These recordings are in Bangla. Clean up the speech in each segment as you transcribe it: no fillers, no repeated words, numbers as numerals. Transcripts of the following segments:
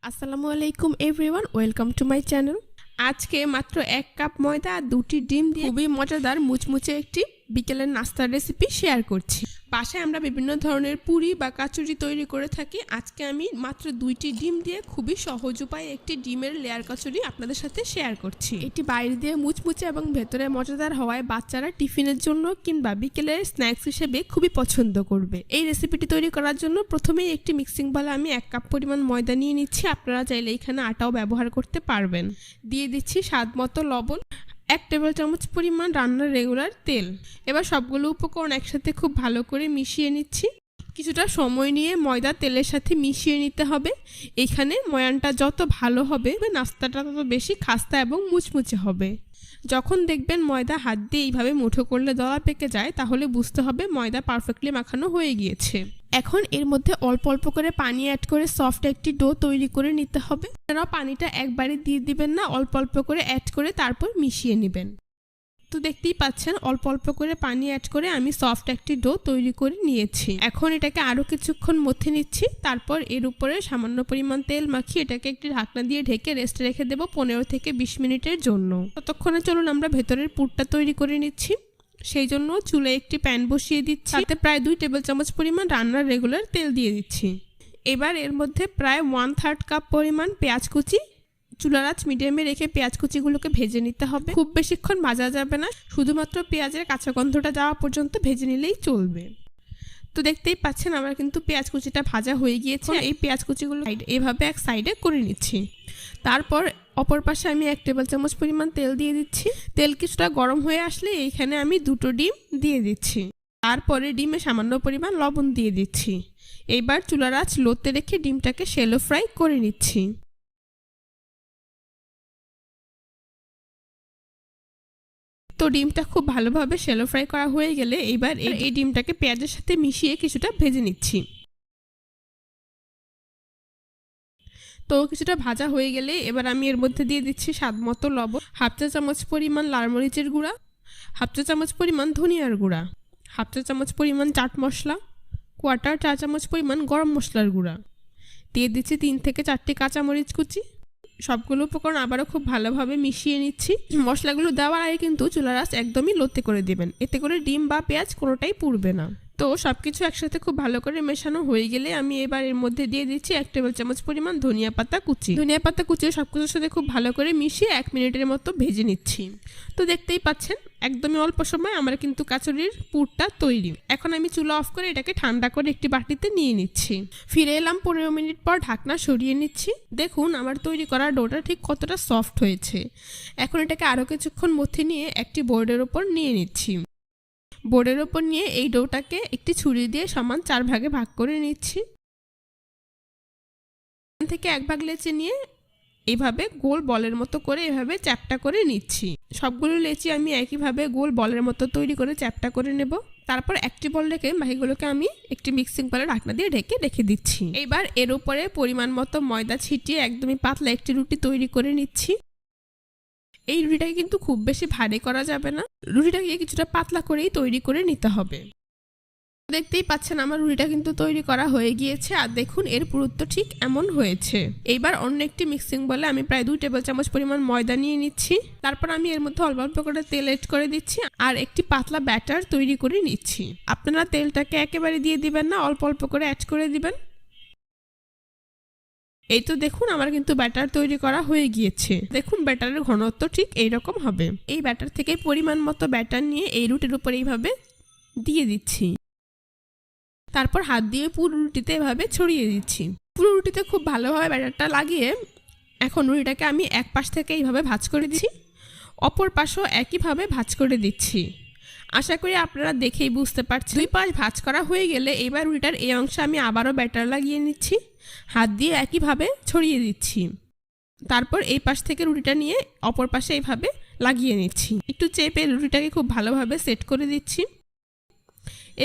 আসসালামু আলাইকুম everyone, welcome to my channel. আজকে মাত্র 1 কাপ ময়দা আর 2টি ডিম দিয়ে খুবই মজাদার মুচমুচে একটি বিকেলের নাস্তার রেসিপি শেয়ার করছি। বাসায় আমরা বিভিন্ন ধরনের পুরি বা কাচুরি তৈরি করে থাকি। আজকে আমি মাত্র 2টি ডিম দিয়ে খুবই সহজ উপায়ে একটি ডিমের লেয়ার কাচুরি আপনাদের সাথে শেয়ার করছি। এটি বাইরে দিয়ে মুচমুচে এবং ভেতরে মজাদার হওয়ায় বাচ্চারা টিফিনের জন্য কিংবা বিকেলের স্ন্যাক্স হিসেবে খুবই পছন্দ করবে। এই রেসিপিটি তৈরি করার জন্য প্রথমেই একটি মিক্সিং বলে আমি 1 কাপ পরিমাণ ময়দা নিয়ে নিচ্ছি। আপনারা চাইলে এখানে আটাও ব্যবহার করতে পারবেন। দিয়ে দিচ্ছি স্বাদ মতো লবণ, 1 টেবিল চামচ পরিমাণ রান্নার রেগুলার তেল। এবার সবগুলো উপকরণ একসাথে খুব ভালো করে মিশিয়ে নিচ্ছি। কিছুটা সময় নিয়ে ময়দা তেলের সাথে মিশিয়ে নিতে হবে। এখানে ময়ানটা যত ভালো হবে নাস্তাটা তত বেশি খাস্তা এবং মুচমুচে হবে। যখন দেখবেন ময়দা হাত দিয়ে এইভাবে মুঠো করলে দলা পেকে যায়, তাহলে বুঝতে হবে ময়দা পারফেক্টলি মাখানো হয়ে গিয়েছে। এখন এর মধ্যে অল্প অল্প করে পানি অ্যাড করে সফট একটি ডো তৈরি করে নিতে হবে। আপনারাও পানিটা একবারে দিয়ে দিবেন না, অল্প অল্প করে অ্যাড করে তারপর মিশিয়ে নেবেন। তো দেখতেই পাচ্ছেন অল্প অল্প করে পানি অ্যাড করে আমি সফট একটি ডো তৈরি করে নিয়েছি। এখন এটাকে আরও কিছুক্ষণ মথে নিচ্ছি। তারপর এর উপরে সামান্য পরিমাণ তেল মাখিয়ে এটাকে একটি ঢাকনা দিয়ে ঢেকে রেস্টে রেখে দেবো 15 থেকে 20 মিনিটের জন্য। ততক্ষণে চলুন আমরা ভেতরের পুরটা তৈরি করে নিচ্ছি। সেই জন্য চুলায় একটি প্যান বসিয়ে দিচ্ছি। তাতে প্রায় 2 টেবিল চামচ পরিমাণ রান্নার রেগুলার তেল দিয়ে দিচ্ছি। এবার এর মধ্যে প্রায় 1/3 কাপ পরিমাণ পেঁয়াজ কুচি, চুলার আঁচ মিডিয়ামে রেখে পেঁয়াজ কুচিগুলোকে ভেজে নিতে হবে। খুব বেশিক্ষণ ভাজা যাবে না, শুধুমাত্র পেঁয়াজের কাঁচা গন্ধটা যাওয়া পর্যন্ত ভেজে নিলেই চলবে। তো দেখতেই পাচ্ছেন আমার কিন্তু পেঁয়াজ কুচিটা ভাজা হয়ে গিয়েছে। এই পেঁয়াজ কুচিগুলো এভাবে এক সাইডে করে নিচ্ছি। তারপর অপর পাশে আমি 1 টেবিল চামচ পরিমাণ তেল দিয়ে দিচ্ছি। তেল কিছুটা গরম হয়ে আসলে এইখানে আমি 2টো ডিম দিয়ে দিচ্ছি। তারপরে ডিমে সামান্য পরিমাণ লবণ দিয়ে দিচ্ছি। এবার চুলার আঁচ লোতে রেখে ডিমটাকে শ্যালো ফ্রাই করে নিচ্ছি। তো ডিমটা খুব ভালোভাবে শ্যালো ফ্রাই করা হয়ে গেলে এবার এই ডিমটাকে পেঁয়াজের সাথে মিশিয়ে কিছুটা ভেজে নিচ্ছি। তো কিছুটা ভাজা হয়ে গেলে এবার আমি এর মধ্যে দিয়ে দিচ্ছি স্বাদ মতো লবণ, 1/2 চা চামচ পরিমাণ লাল মরিচের গুঁড়া, 1/2 চা চামচ পরিমাণ ধনিয়ার গুঁড়া, 1/2 চা চামচ পরিমাণ চাট মশলা, 1/4 চা চামচ পরিমাণ গরম মশলার গুঁড়া। দিয়ে দিচ্ছি 3 থেকে 4টি কাঁচামরিচ কুচি। সবগুলো উপকরণ আবারও খুব ভালোভাবে মিশিয়ে নিচ্ছি। মশলাগুলো দেওয়ার আগে কিন্তু চুলার আঁচ একদমই লোতে করে দেবেন, এতে করে ডিম বা পেঁয়াজ কোনোটাই পুড়বে না। তো সবকিছু একসাথে খুব ভালো করে মেশানো হয়ে গেলে আমি এবার এর মধ্যে দিয়ে দিচ্ছি 1 টেবিল চামচ পরিমাণ ধনিয়া পাতা কুচি। ধনিয়া পাতা কুচি সবকিছুর সাথে খুব ভালো করে মিশিয়ে 1 মিনিটের মতো ভেজে নিচ্ছি। তো দেখতেই পাচ্ছেন একদমই অল্প সময় আমার কিন্তু কাচুরির পুরটা তৈরি। এখন আমি চুলা অফ করে এটাকে ঠান্ডা করে একটি বাটিতে নিয়ে নিচ্ছি। ফিরে এলাম 15 মিনিট পর, ঢাকনা সরিয়ে নিচ্ছি। দেখুন আমার তৈরি করা ডোটা ঠিক কতটা সফট হয়েছে। এখন এটাকে আরও কিছুক্ষণ মথে নিয়ে একটি বোর্ডের ওপর নিয়ে নিচ্ছি। বোর্ডের ওপর নিয়ে এই ডোটাকে একটি ছুরি দিয়ে সমান 4 ভাগে ভাগ করে নিচ্ছি। এখান থেকে 1 ভাগ লেচি নিয়ে এইভাবে গোল বলের মতো করে এভাবে চ্যাপটা করে নিচ্ছি। সবগুলো লেচি আমি একইভাবে গোল বলের মতো তৈরি করে চ্যাপটা করে নেব। তারপর একটি বল রেখে বাকিগুলোকে আমি একটি মিক্সিং বলে ঢাকনা দিয়ে ঢেকে রেখে দিচ্ছি। এবার এর উপরে পরিমাণ মতো ময়দা ছিটিয়ে একদমই পাতলা একটি রুটি তৈরি করে নিচ্ছি। এই রুটিটাকে কিন্তু খুব বেশি ভারী করা যাবে না, রুটিটাকে কিছুটা পাতলা করেই তৈরি করে নিতে হবে। দেখতেই পাচ্ছেন আমার রুটিটা কিন্তু তৈরি করা হয়ে গিয়েছে। আর দেখুন এর পুরুত্ব ঠিক এমন হয়েছে। এইবার অন্য একটি মিক্সিং বলে আমি প্রায় 2 টেবিল চামচ পরিমাণ ময়দা নিয়ে নিচ্ছি। তারপর আমি এর মধ্যে অল্প অল্প করে তেল এড করে দিচ্ছি আর একটি পাতলা ব্যাটার তৈরি করে নিচ্ছি। আপনারা তেলটাকে একেবারে দিয়ে দিবেন না, অল্প অল্প করে অ্যাড করে দিবেন। এই তো দেখুন আমার কিন্তু ব্যাটার তৈরি করা হয়ে গিয়েছে। দেখুন ব্যাটারের ঘনত্ব ঠিক এইরকম হবে। এই ব্যাটার থেকে পরিমাণ মতো ব্যাটার নিয়ে এই রুটির উপর এইভাবে দিয়ে দিচ্ছি। তারপর হাত দিয়ে পুরো রুটিতে এভাবে ছড়িয়ে দিচ্ছি। পুরো রুটিতে খুব ভালোভাবে ব্যাটারটা লাগিয়ে এখন রুটিটাকে আমি এক পাশ থেকে এইভাবে ভাঁজ করে দিচ্ছি, অপর পাশও একইভাবে ভাঁজ করে দিচ্ছি। আশা করি আপনারা দেখেই বুঝতে পারছেন। 2 পাশ ভাঁজ করা হয়ে গেলে এবার রুটিটার এই অংশে আমি আবারও ব্যাটার লাগিয়ে নিচ্ছি, হাত দিয়ে একইভাবে ছড়িয়ে দিচ্ছি। তারপর এই পাশ থেকে রুটিটা নিয়ে অপর পাশে এইভাবে লাগিয়ে নিচ্ছি। একটু চেপে রুটিটাকে খুব ভালোভাবে সেট করে দিচ্ছি।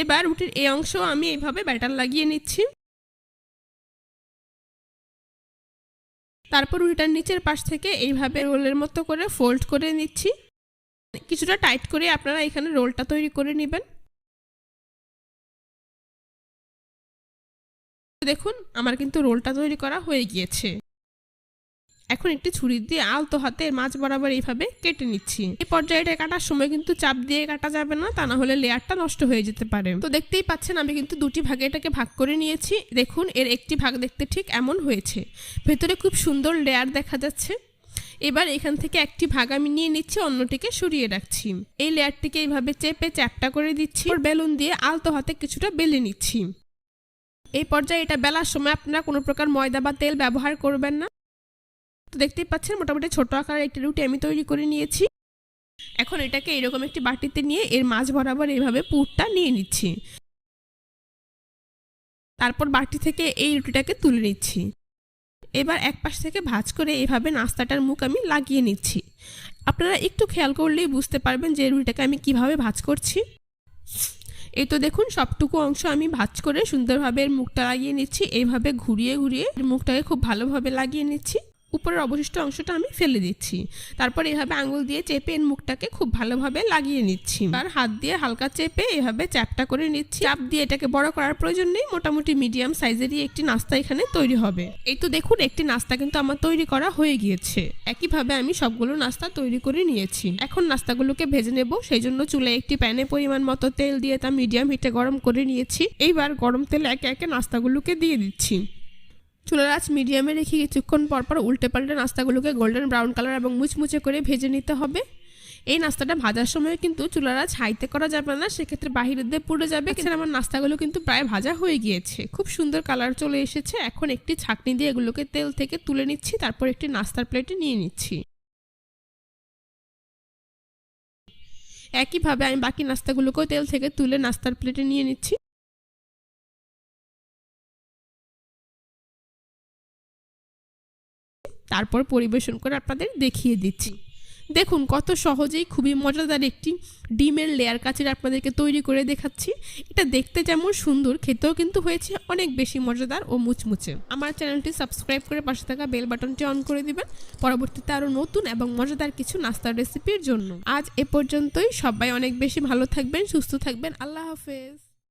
এবার রুটির এই অংশ আমি এইভাবে ব্যাটার লাগিয়ে নিচ্ছি। তারপর রুটিটার নিচের পাশ থেকে এইভাবে রোলের মতো করে ফোল্ড করে নিচ্ছি। কিছুটা টাইট করে আপনারা এখানে রোলটা তৈরি করে নেবেন। দেখুন আমার কিন্তু রোলটা তৈরি করা হয়ে গিয়েছে। এখন একটি ছুরি দিয়ে আলতো হাতে মাছ বরাবর এইভাবে কেটে নিচ্ছি। এই পর্যায়ে এটা কাটার সময় কিন্তু চাপ দিয়ে কাটা যাবে না, তা না হলে লেয়ারটা নষ্ট হয়ে যেতে পারে। তো দেখতেই পাচ্ছেন আমি কিন্তু দুটি ভাগে এটাকে ভাগ করে নিয়েছি। দেখুন এর একটি ভাগ দেখতে ঠিক এমন হয়েছে, ভেতরে খুব সুন্দর লেয়ার দেখা যাচ্ছে। এবার এখান থেকে একটি ভাগ আমি নিয়ে নিচ্ছি, অন্যটিকে সরিয়ে রাখছি। এই লেয়ারটিকে এইভাবে চেপে চ্যাপটা করে দিচ্ছি, বেলুন দিয়ে আলতো হাতে কিছুটা বেলে নিচ্ছি। এই পর্যায়ে এটা বেলার সময় আপনারা কোনো প্রকার ময়দা বা তেল ব্যবহার করবেন না। তো দেখতেই পাচ্ছেন মোটামুটি ছোট আকারের একটি রুটি আমি তৈরি করে নিয়েছি। এখন এটাকে এরকম একটি বাটিতে নিয়ে এর মাঝ বরাবর এইভাবে পুরটা নিয়ে নিচ্ছি। তারপর বাটি থেকে এই রুটিটাকে তুলে নিচ্ছি। এবার এক পাশ থেকে ভাঁজ করে এইভাবে নাস্তাটার মুখ আমি লাগিয়ে নিচ্ছি। আপনারা একটু খেয়াল করলেই বুঝতে পারবেন যে রুটিটাকে আমি কিভাবে ভাঁজ করছি। এই তো দেখুন সবটুকু অংশ আমি ভাঁজ করে সুন্দরভাবে এর মুখটা লাগিয়ে নিচ্ছি। এইভাবে ঘুরিয়ে ঘুরিয়ে মুখটাকে খুব ভালোভাবে লাগিয়ে নিচ্ছি। উপরের অবশিষ্ট অংশটা আমি ফেলে দিচ্ছি। তারপর এইভাবে আঙুল দিয়ে চেপে এর মুখটাকে খুব ভালোভাবে লাগিয়ে নিচ্ছি। আর হাত দিয়ে হালকা চেপে এইভাবে চ্যাপটা করে নিচ্ছি। চাপ দিয়ে এটাকে বড় করার প্রয়োজন নেই, মোটামুটি মিডিয়াম সাইজেরই একটি নাস্তা এখানে তৈরি হবে। এই তো দেখুন একটি নাস্তা কিন্তু আমার তৈরি করা হয়ে গিয়েছে। একইভাবে আমি সবগুলো নাস্তা তৈরি করে নিয়েছি। এখন নাস্তাগুলোকে ভেজে নেব। সেই জন্য চুলায় একটি প্যানে পরিমাণ মতো তেল দিয়ে তা মিডিয়াম হিটে গরম করে নিয়েছি। এইবার গরম তেলে একে একে নাস্তাগুলোকে দিয়ে দিচ্ছি। চুলার আঁচ মিডিয়ামে রেখে কিছুক্ষণ পরপর উল্টে পাল্টে নাস্তাগুলোকে গোল্ডেন ব্রাউন কালার এবং মুচমুচে করে ভেজে নিতে হবে। এই নাস্তাটা ভাজার সময় কিন্তু চুলার আঁচ হাইতে করা যাবে না, সেক্ষেত্রে বাহিরের দিয়ে পুড়ে যাবে। এছাড়া আমার নাস্তাগুলো কিন্তু প্রায় ভাজা হয়ে গিয়েছে, খুব সুন্দর কালার চলে এসেছে। এখন একটি ছাঁকনি দিয়ে এগুলোকে তেল থেকে তুলে নিচ্ছি, তারপর একটি নাস্তার প্লেটে নিয়ে নিচ্ছি। একইভাবে আমি বাকি নাস্তাগুলোকেও তেল থেকে তুলে নাস্তার প্লেটে নিয়ে নিচ্ছি। তারপর পরিবেশন করে আপনাদের দেখিয়ে দিচ্ছি। দেখুন কত সহজেই খুবই মজাদার একটি ডিমের লেয়ার কাচির আপনাদেরকে তৈরি করে দেখাচ্ছি। এটা দেখতে যেমন সুন্দর, খেতেও কিন্তু হয়েছে অনেক বেশি মজাদার ও মুচমুচে। আমার চ্যানেলটি সাবস্ক্রাইব করে পাশে থাকা বেল বাটনটি অন করে দিবেন পরবর্তীতে আরও নতুন এবং মজাদার কিছু নাস্তার রেসিপির জন্য। আজ এ পর্যন্তই। সবাই অনেক বেশি ভালো থাকবেন, সুস্থ থাকবেন। আল্লাহ হাফেজ।